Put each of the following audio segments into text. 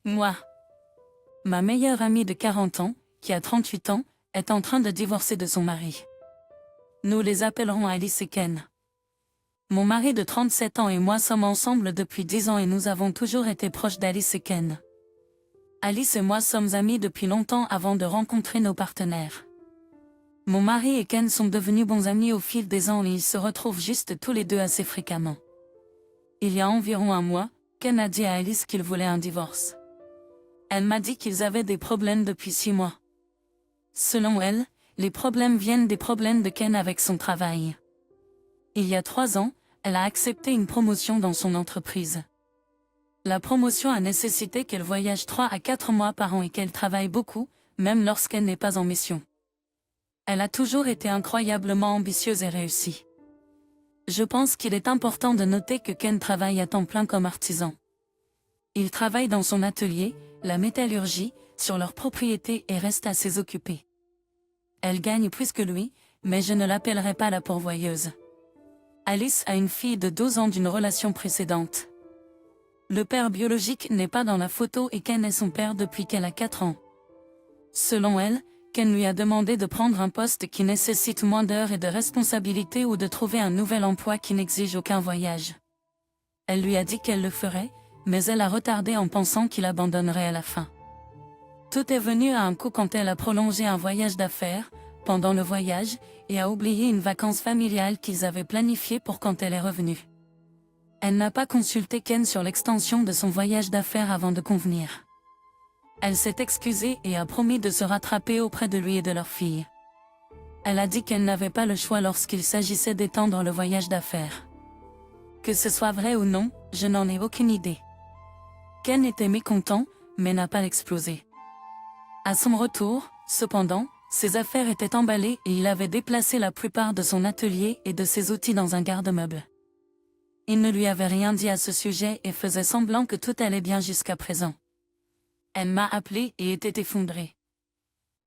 Moi. Ma meilleure amie de 40 ans, qui a 38 ans, est en train de divorcer de son mari. Nous les appellerons Alice et Ken. Mon mari de 37 ans et moi sommes ensemble depuis 10 ans et nous avons toujours été proches d'Alice et Ken. Alice et moi sommes amis depuis longtemps avant de rencontrer nos partenaires. Mon mari et Ken sont devenus bons amis au fil des ans et ils se retrouvent juste tous les deux assez fréquemment. Il y a environ un mois, Ken a dit à Alice qu'il voulait un divorce. Elle m'a dit qu'ils avaient des problèmes depuis 6 mois. Selon elle, les problèmes viennent des problèmes de Ken avec son travail. Il y a 3 ans, elle a accepté une promotion dans son entreprise. La promotion a nécessité qu'elle voyage 3 à 4 mois par an et qu'elle travaille beaucoup, même lorsqu'elle n'est pas en mission. Elle a toujours été incroyablement ambitieuse et réussie. Je pense qu'il est important de noter que Ken travaille à temps plein comme artisan. Il travaille dans son atelier, la métallurgie, sur leur propriété et reste assez occupé. Elle gagne plus que lui, mais je ne l'appellerai pas la pourvoyeuse. Alice a une fille de 12 ans d'une relation précédente. Le père biologique n'est pas dans la photo et Ken est son père depuis qu'elle a 4 ans. Selon elle, Ken lui a demandé de prendre un poste qui nécessite moins d'heures et de responsabilités ou de trouver un nouvel emploi qui n'exige aucun voyage. Elle lui a dit qu'elle le ferait, mais elle a retardé en pensant qu'il abandonnerait à la fin. Tout est venu à un coup quand elle a prolongé un voyage d'affaires, pendant le voyage, et a oublié une vacance familiale qu'ils avaient planifiée pour quand elle est revenue. Elle n'a pas consulté Ken sur l'extension de son voyage d'affaires avant de convenir. Elle s'est excusée et a promis de se rattraper auprès de lui et de leur fille. Elle a dit qu'elle n'avait pas le choix lorsqu'il s'agissait d'étendre le voyage d'affaires. Que ce soit vrai ou non, je n'en ai aucune idée. Ken était mécontent, mais n'a pas explosé. À son retour, cependant, ses affaires étaient emballées et il avait déplacé la plupart de son atelier et de ses outils dans un garde-meuble. Il ne lui avait rien dit à ce sujet et faisait semblant que tout allait bien jusqu'à présent. Elle m'a appelé et était effondrée.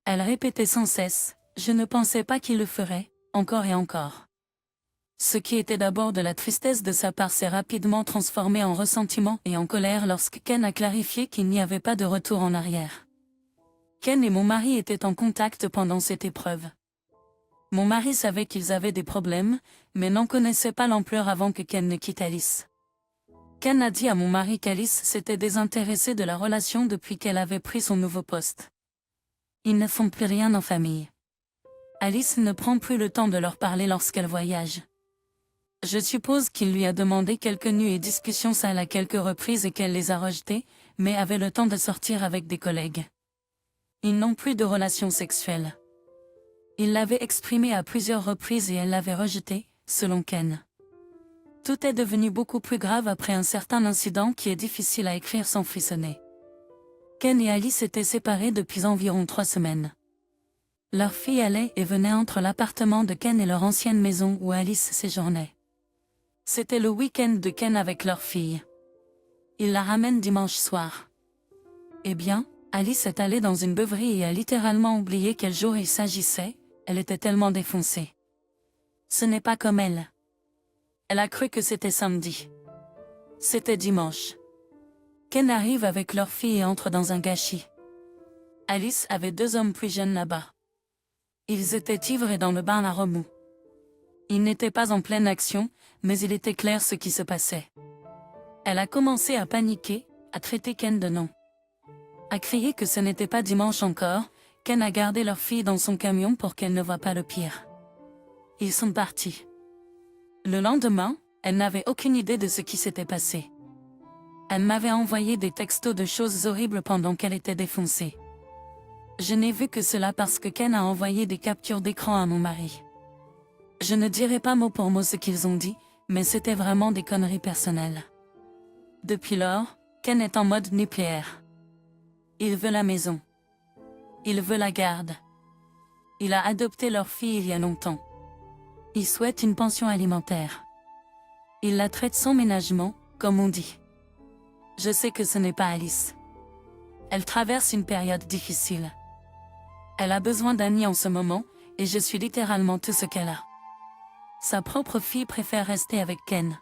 Elle répétait sans cesse, « Je ne pensais pas qu'il le ferait, encore et encore. » Ce qui était d'abord de la tristesse de sa part s'est rapidement transformé en ressentiment et en colère lorsque Ken a clarifié qu'il n'y avait pas de retour en arrière. Ken et mon mari étaient en contact pendant cette épreuve. Mon mari savait qu'ils avaient des problèmes, mais n'en connaissait pas l'ampleur avant que Ken ne quitte Alice. Ken a dit à mon mari qu'Alice s'était désintéressée de la relation depuis qu'elle avait pris son nouveau poste. Ils ne font plus rien en famille. Alice ne prend plus le temps de leur parler lorsqu'elle voyage. Je suppose qu'il lui a demandé quelques nuits et discussions sales à quelques reprises et qu'elle les a rejetées, mais avait le temps de sortir avec des collègues. Ils n'ont plus de relations sexuelles. Il l'avait exprimé à plusieurs reprises et elle l'avait rejeté, selon Ken. Tout est devenu beaucoup plus grave après un certain incident qui est difficile à écrire sans frissonner. Ken et Alice étaient séparés depuis environ 3 semaines. Leur fille allait et venait entre l'appartement de Ken et leur ancienne maison où Alice séjournait. C'était le week-end de Ken avec leur fille. Il la ramène dimanche soir. Eh bien, Alice est allée dans une beuverie et a littéralement oublié quel jour il s'agissait, elle était tellement défoncée. Ce n'est pas comme elle. Elle a cru que c'était samedi. C'était dimanche. Ken arrive avec leur fille et entre dans un gâchis. Alice avait 2 hommes plus jeunes là-bas. Ils étaient ivres et dans le bain à remous. Ils n'étaient pas en pleine action, mais il était clair ce qui se passait. Elle a commencé à paniquer, à traiter Ken de nom. À crier que ce n'était pas dimanche encore, Ken a gardé leur fille dans son camion pour qu'elle ne voie pas le pire. Ils sont partis. Le lendemain, elle n'avait aucune idée de ce qui s'était passé. Elle m'avait envoyé des textos de choses horribles pendant qu'elle était défoncée. Je n'ai vu que cela parce que Ken a envoyé des captures d'écran à mon mari. Je ne dirai pas mot pour mot ce qu'ils ont dit, mais c'était vraiment des conneries personnelles. Depuis lors, Ken est en mode nucléaire. Il veut la maison. Il veut la garde. Il a adopté leur fille il y a longtemps. Il souhaite une pension alimentaire. Il la traite sans ménagement, comme on dit. Je sais que ce n'est pas Alice. Elle traverse une période difficile. Elle a besoin d'amis en ce moment, et je suis littéralement tout ce qu'elle a. Sa propre fille préfère rester avec Ken.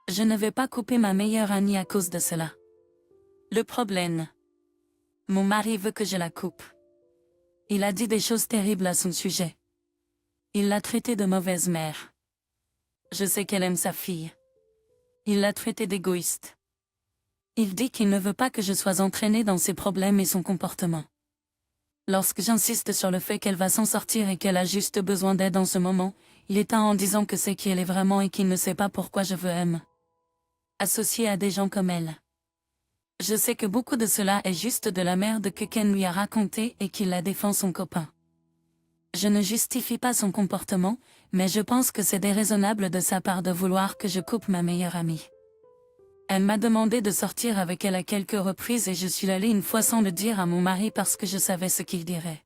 Je ne vais pas couper ma meilleure amie à cause de cela. Le problème. Mon mari veut que je la coupe. Il a dit des choses terribles à son sujet. Il l'a traitée de mauvaise mère. Je sais qu'elle aime sa fille. Il l'a traitée d'égoïste. Il dit qu'il ne veut pas que je sois entraînée dans ses problèmes et son comportement. Lorsque j'insiste sur le fait qu'elle va s'en sortir et qu'elle a juste besoin d'aide en ce moment, il éteint en disant que c'est qui elle est vraiment et qu'il ne sait pas pourquoi je veux elle. Associée à des gens comme elle. Je sais que beaucoup de cela est juste de la merde que Ken lui a raconté et qu'il la défend son copain. Je ne justifie pas son comportement, mais je pense que c'est déraisonnable de sa part de vouloir que je coupe ma meilleure amie. Elle m'a demandé de sortir avec elle à quelques reprises et je suis allée une fois sans le dire à mon mari parce que je savais ce qu'il dirait.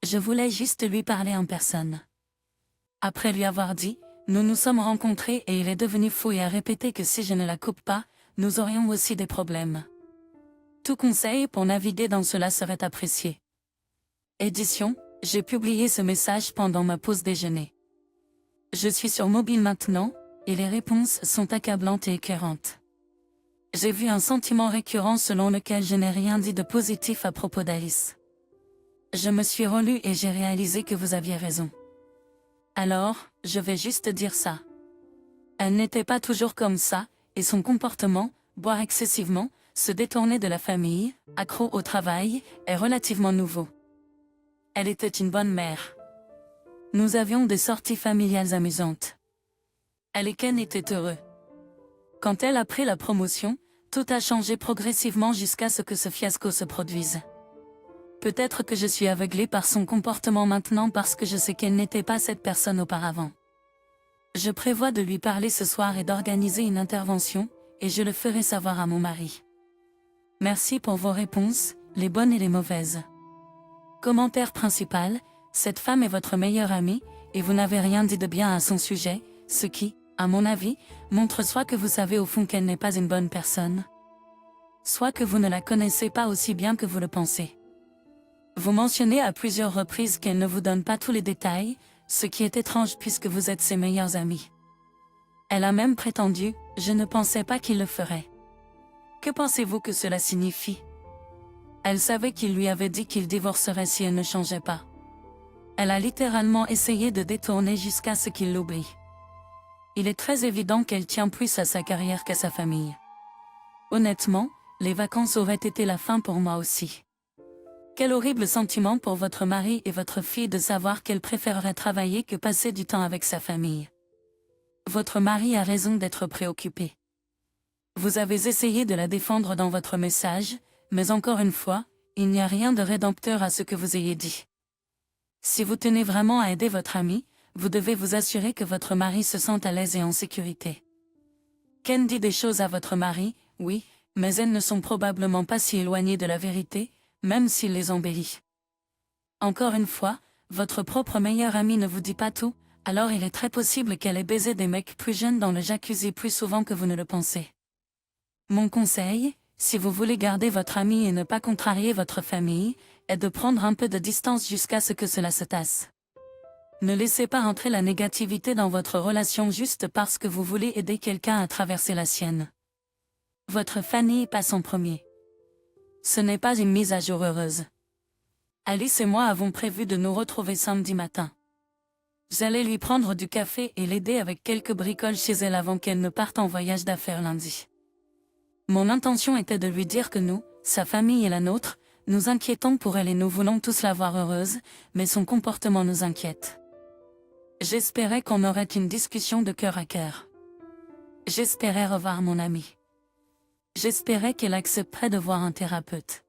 Je voulais juste lui parler en personne. Après lui avoir dit, nous nous sommes rencontrés et il est devenu fou et a répété que si je ne la coupe pas, nous aurions aussi des problèmes. Tout conseil pour naviguer dans cela serait apprécié. Édition, j'ai publié ce message pendant ma pause déjeuner. Je suis sur mobile maintenant, et les réponses sont accablantes et écœurantes. J'ai vu un sentiment récurrent selon lequel je n'ai rien dit de positif à propos d'Alice. Je me suis relue et j'ai réalisé que vous aviez raison. Alors, je vais juste dire ça. Elle n'était pas toujours comme ça, et son comportement, boire excessivement, se détourner de la famille, accro au travail, est relativement nouveau. Elle était une bonne mère. Nous avions des sorties familiales amusantes. Elle et Ken étaient heureux. Quand elle a pris la promotion, tout a changé progressivement jusqu'à ce que ce fiasco se produise. Peut-être que je suis aveuglée par son comportement maintenant parce que je sais qu'elle n'était pas cette personne auparavant. Je prévois de lui parler ce soir et d'organiser une intervention, et je le ferai savoir à mon mari. Merci pour vos réponses, les bonnes et les mauvaises. Commentaire principal, cette femme est votre meilleure amie, et vous n'avez rien dit de bien à son sujet, ce qui, à mon avis, montre soit que vous savez au fond qu'elle n'est pas une bonne personne, soit que vous ne la connaissez pas aussi bien que vous le pensez. Vous mentionnez à plusieurs reprises qu'elle ne vous donne pas tous les détails, ce qui est étrange puisque vous êtes ses meilleurs amis. Elle a même prétendu, je ne pensais pas qu'il le ferait. Que pensez-vous que cela signifie? Elle savait qu'il lui avait dit qu'il divorcerait si elle ne changeait pas. Elle a littéralement essayé de détourner jusqu'à ce qu'il l'oublie. Il est très évident qu'elle tient plus à sa carrière qu'à sa famille. Honnêtement, les vacances auraient été la fin pour moi aussi. Quel horrible sentiment pour votre mari et votre fille de savoir qu'elle préférerait travailler que passer du temps avec sa famille. Votre mari a raison d'être préoccupé. Vous avez essayé de la défendre dans votre message, mais encore une fois, il n'y a rien de rédempteur à ce que vous ayez dit. Si vous tenez vraiment à aider votre ami, vous devez vous assurer que votre mari se sente à l'aise et en sécurité. Ken dit des choses à votre mari, oui, mais elles ne sont probablement pas si éloignées de la vérité, même s'il les embellit. Encore une fois, votre propre meilleure amie ne vous dit pas tout, alors il est très possible qu'elle ait baisé des mecs plus jeunes dans le jacuzzi plus souvent que vous ne le pensez. Mon conseil, si vous voulez garder votre amie et ne pas contrarier votre famille, est de prendre un peu de distance jusqu'à ce que cela se tasse. Ne laissez pas entrer la négativité dans votre relation juste parce que vous voulez aider quelqu'un à traverser la sienne. Votre famille passe en premier. Ce n'est pas une mise à jour heureuse. Alice et moi avons prévu de nous retrouver samedi matin. J'allais lui prendre du café et l'aider avec quelques bricoles chez elle avant qu'elle ne parte en voyage d'affaires lundi. Mon intention était de lui dire que nous, sa famille et la nôtre, nous inquiétons pour elle et nous voulons tous la voir heureuse, mais son comportement nous inquiète. J'espérais qu'on aurait une discussion de cœur à cœur. J'espérais revoir mon amie. J'espérais qu'elle accepterait de voir un thérapeute.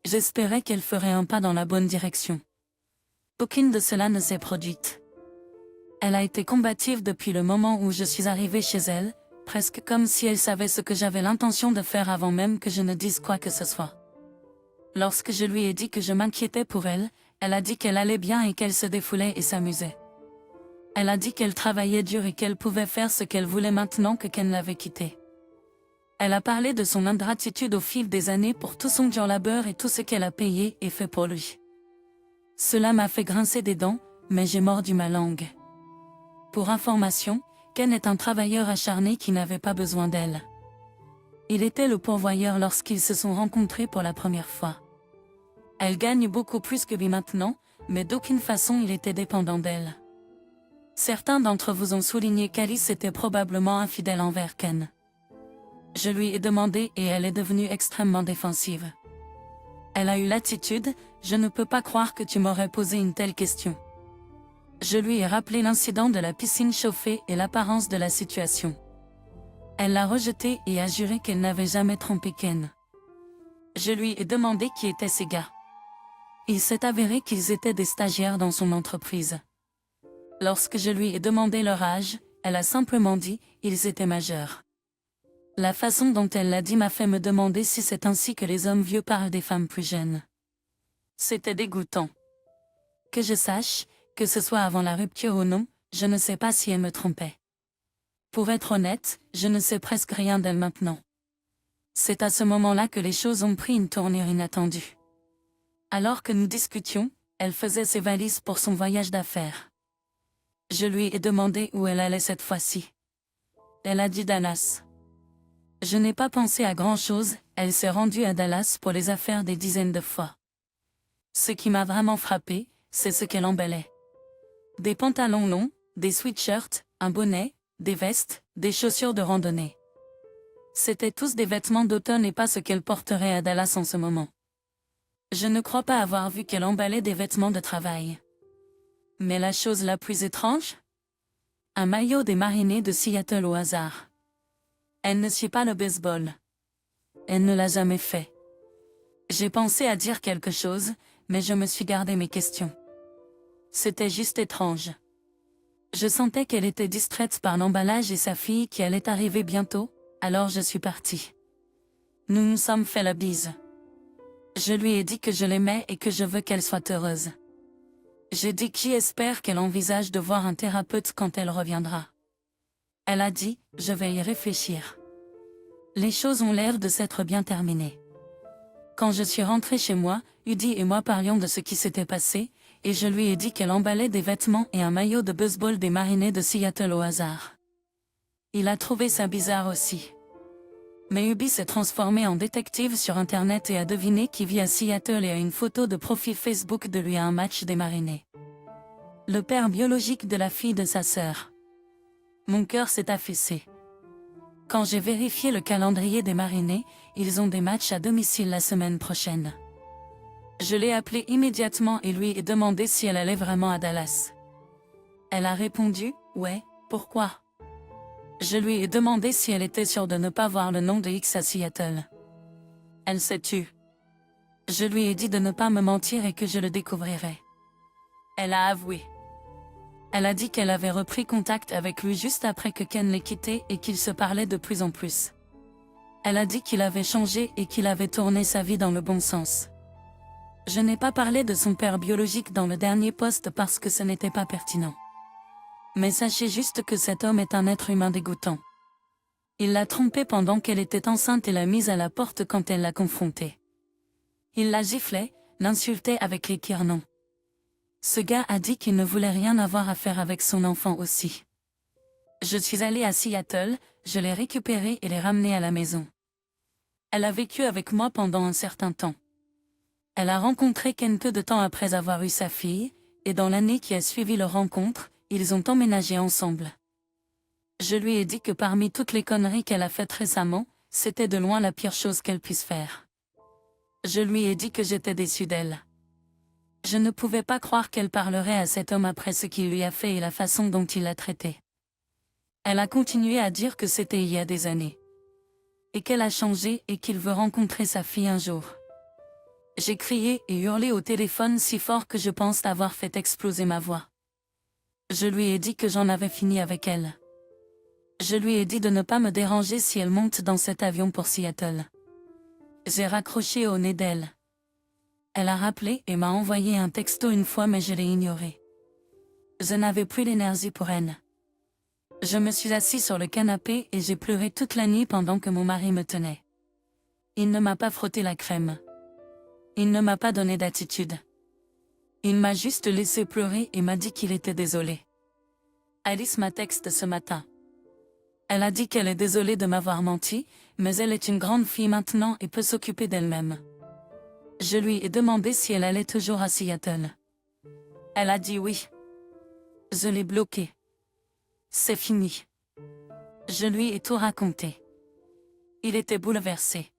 J'espérais qu'elle ferait un pas dans la bonne direction. Aucune de cela ne s'est produite. Elle a été combative depuis le moment où je suis arrivée chez elle, presque comme si elle savait ce que j'avais l'intention de faire avant même que je ne dise quoi que ce soit. Lorsque je lui ai dit que je m'inquiétais pour elle, elle a dit qu'elle allait bien et qu'elle se défoulait et s'amusait. Elle a dit qu'elle travaillait dur et qu'elle pouvait faire ce qu'elle voulait maintenant que Ken l'avait quittée. Elle a parlé de son ingratitude au fil des années pour tout son dur labeur et tout ce qu'elle a payé et fait pour lui. Cela m'a fait grincer des dents, mais j'ai mordu ma langue. Pour information, Ken est un travailleur acharné qui n'avait pas besoin d'elle. Il était le pourvoyeur lorsqu'ils se sont rencontrés pour la première fois. Elle gagne beaucoup plus que lui maintenant, mais d'aucune façon il était dépendant d'elle. Certains d'entre vous ont souligné qu'Alice était probablement infidèle envers Ken. Je lui ai demandé et elle est devenue extrêmement défensive. Elle a eu l'attitude, je ne peux pas croire que tu m'aurais posé une telle question. Je lui ai rappelé l'incident de la piscine chauffée et l'apparence de la situation. Elle l'a rejeté et a juré qu'elle n'avait jamais trompé Ken. Je lui ai demandé qui étaient ces gars. Il s'est avéré qu'ils étaient des stagiaires dans son entreprise. Lorsque je lui ai demandé leur âge, elle a simplement dit « ils étaient majeurs ». La façon dont elle l'a dit m'a fait me demander si c'est ainsi que les hommes vieux parlent des femmes plus jeunes. C'était dégoûtant. Que je sache, que ce soit avant la rupture ou non, je ne sais pas si elle me trompait. Pour être honnête, je ne sais presque rien d'elle maintenant. C'est à ce moment-là que les choses ont pris une tournure inattendue. Alors que nous discutions, elle faisait ses valises pour son voyage d'affaires. Je lui ai demandé où elle allait cette fois-ci. Elle a dit Dallas. Je n'ai pas pensé à grand-chose, elle s'est rendue à Dallas pour les affaires des dizaines de fois. Ce qui m'a vraiment frappé, c'est ce qu'elle emballait. Des pantalons longs, des sweatshirts, un bonnet, des vestes, des chaussures de randonnée. C'étaient tous des vêtements d'automne et pas ce qu'elle porterait à Dallas en ce moment. Je ne crois pas avoir vu qu'elle emballait des vêtements de travail. Mais la chose la plus étrange? Un maillot des Mariners de Seattle au hasard. Elle ne suit pas le baseball. Elle ne l'a jamais fait. J'ai pensé à dire quelque chose, mais je me suis gardé mes questions. C'était juste étrange. Je sentais qu'elle était distraite par l'emballage et sa fille qui allait arriver bientôt, alors je suis partie. Nous nous sommes fait la bise. Je lui ai dit que je l'aimais et que je veux qu'elle soit heureuse. J'ai dit que j'espère qu'elle envisage de voir un thérapeute quand elle reviendra. Elle a dit, je vais y réfléchir. Les choses ont l'air de s'être bien terminées. Quand je suis rentrée chez moi, Udi et moi parlions de ce qui s'était passé, et je lui ai dit qu'elle emballait des vêtements et un maillot de baseball des Mariners de Seattle au hasard. Il a trouvé ça bizarre aussi. Mais Ubi s'est transformé en détective sur Internet et a deviné qui vit à Seattle et a une photo de profil Facebook de lui à un match des Mariners. Le père biologique de la fille de sa sœur. Mon cœur s'est affaissé. Quand j'ai vérifié le calendrier des Mariners, ils ont des matchs à domicile la semaine prochaine. Je l'ai appelée immédiatement et lui ai demandé si elle allait vraiment à Dallas. Elle a répondu, ouais, pourquoi? Je lui ai demandé si elle était sûre de ne pas voir le nom de X à Seattle. Elle s'est tue. Je lui ai dit de ne pas me mentir et que je le découvrirais. Elle a avoué. Elle a dit qu'elle avait repris contact avec lui juste après que Ken l'ait quitté et qu'ils se parlaient de plus en plus. Elle a dit qu'il avait changé et qu'il avait tourné sa vie dans le bon sens. Je n'ai pas parlé de son père biologique dans le dernier post parce que ce n'était pas pertinent. Mais sachez juste que cet homme est un être humain dégoûtant. Il l'a trompée pendant qu'elle était enceinte et l'a mise à la porte quand elle l'a confrontée. Il la giflait, l'insultait avec les pires noms. Ce gars a dit qu'il ne voulait rien avoir à faire avec son enfant aussi. Je suis allée à Seattle, je l'ai récupérée et l'ai ramenée à la maison. Elle a vécu avec moi pendant un certain temps. Elle a rencontré Ken peu de temps après avoir eu sa fille, et dans l'année qui a suivi leur rencontre, ils ont emménagé ensemble. Je lui ai dit que parmi toutes les conneries qu'elle a faites récemment, c'était de loin la pire chose qu'elle puisse faire. Je lui ai dit que j'étais déçue d'elle. Je ne pouvais pas croire qu'elle parlerait à cet homme après ce qu'il lui a fait et la façon dont il l'a traitée. Elle a continué à dire que c'était il y a des années. Et qu'elle a changé et qu'il veut rencontrer sa fille un jour. J'ai crié et hurlé au téléphone si fort que je pense avoir fait exploser ma voix. Je lui ai dit que j'en avais fini avec elle. Je lui ai dit de ne pas me déranger si elle monte dans cet avion pour Seattle. J'ai raccroché au nez d'elle. Elle a rappelé et m'a envoyé un texto une fois mais je l'ai ignoré. Je n'avais plus l'énergie pour elle. Je me suis assis sur le canapé et j'ai pleuré toute la nuit pendant que mon mari me tenait. Il ne m'a pas frotté la crème. Il ne m'a pas donné d'attitude. Il m'a juste laissé pleurer et m'a dit qu'il était désolé. Alice m'a texté ce matin. Elle a dit qu'elle est désolée de m'avoir menti, mais elle est une grande fille maintenant et peut s'occuper d'elle-même. Je lui ai demandé si elle allait toujours à Seattle. Elle a dit oui. Je l'ai bloquée. C'est fini. Je lui ai tout raconté. Il était bouleversé.